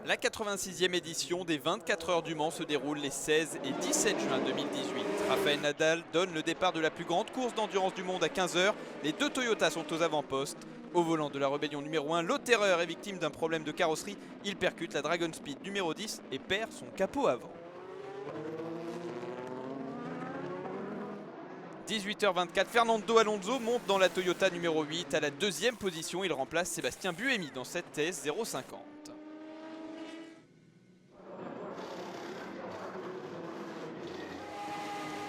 La 86e édition des 24 heures du Mans se déroule les 16 et 17 juin 2018. Rafael Nadal donne le départ de la plus grande course d'endurance du monde à 15 h. Les deux Toyotas sont aux avant-postes. Au volant de la rébellion numéro 1, Lauterreur est victime d'un problème de carrosserie. Il percute la Dragon Speed numéro 10 et perd son capot avant. 18h24, Fernando Alonso monte dans la Toyota numéro 8. À la deuxième position, il remplace Sébastien Buemi dans cette TS 050.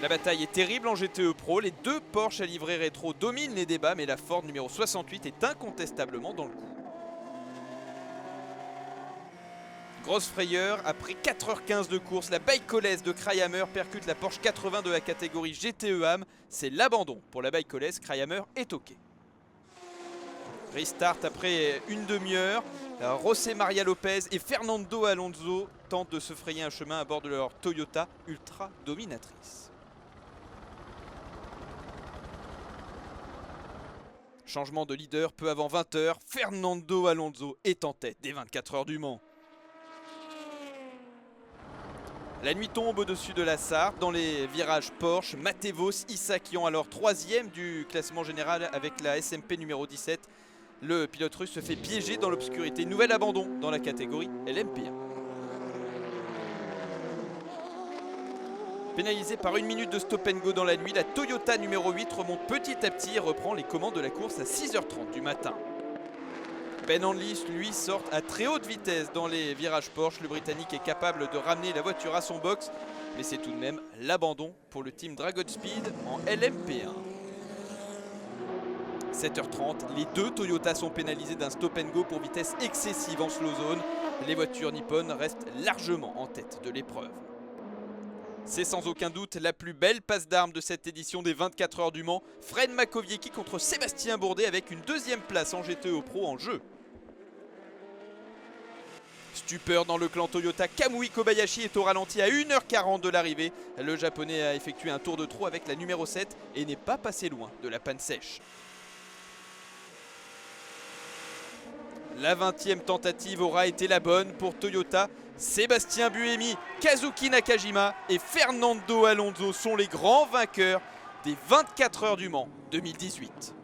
La bataille est terrible en GTE Pro, les deux Porsche à livrée rétro dominent les débats, mais la Ford numéro 68 est incontestablement dans le coup. Grosse frayeur, après 4h15 de course, la Baikoless de Krahammer percute la Porsche 80 de la catégorie GTE AM. C'est l'abandon pour la Baikoless, Krahammer est OK. Restart après une demi-heure, José María López et Fernando Alonso tentent de se frayer un chemin à bord de leur Toyota ultra dominatrice. Changement de leader peu avant 20 h, Fernando Alonso est en tête des 24 heures du Mans. La nuit tombe au-dessus de la Sarthe. Dans les virages Porsche, Matevos, Issaquian alors 3e du classement général avec la SMP numéro 17. Le pilote russe se fait piéger dans l'obscurité. Nouvel abandon dans la catégorie LMP1. Pénalisé par une minute de stop and go dans la nuit, la Toyota numéro 8 remonte petit à petit et reprend les commandes de la course à 6h30 du matin. Ben Hanley, lui, sort à très haute vitesse dans les virages Porsche. Le Britannique est capable de ramener la voiture à son box, mais c'est tout de même l'abandon pour le team Dragon Speed en LMP1. 7h30, les deux Toyotas sont pénalisés d'un stop and go pour vitesse excessive en slow zone. Les voitures nippones restent largement en tête de l'épreuve. C'est sans aucun doute la plus belle passe d'armes de cette édition des 24 heures du Mans. Fred Makowiecki contre Sébastien Bourdet avec une deuxième place en GTE Pro en jeu. Stupeur dans le clan Toyota, Kamui Kobayashi est au ralenti à 1h40 de l'arrivée. Le japonais a effectué un tour de trot avec la numéro 7 et n'est pas passé loin de la panne sèche. La 20e tentative aura été la bonne pour Toyota. Sébastien Buemi, Kazuki Nakajima et Fernando Alonso sont les grands vainqueurs des 24 heures du Mans 2018.